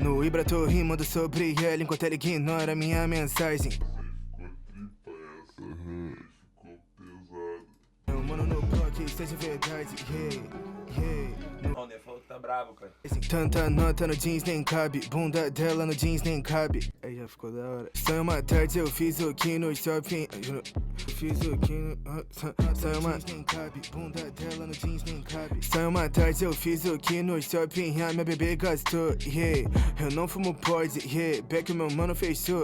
No Ibra tô rimando sobre ela enquanto ela ignora minha mensagem. Meu mano no bloco, isso é de verdade, Não, nem falou que tá bravo, cara. Tanta nota no jeans nem cabe, bunda dela no jeans nem cabe. Aí já ficou da hora. Saiu uma tarde, eu fiz o que no shopping. Fiz o que no... Saiu uma... nem cabe, bunda dela no jeans nem cabe. Saiu uma tarde, eu fiz o que no shopping. A minha bebê gastou, Eu não fumo pod, Back meu mano fechou.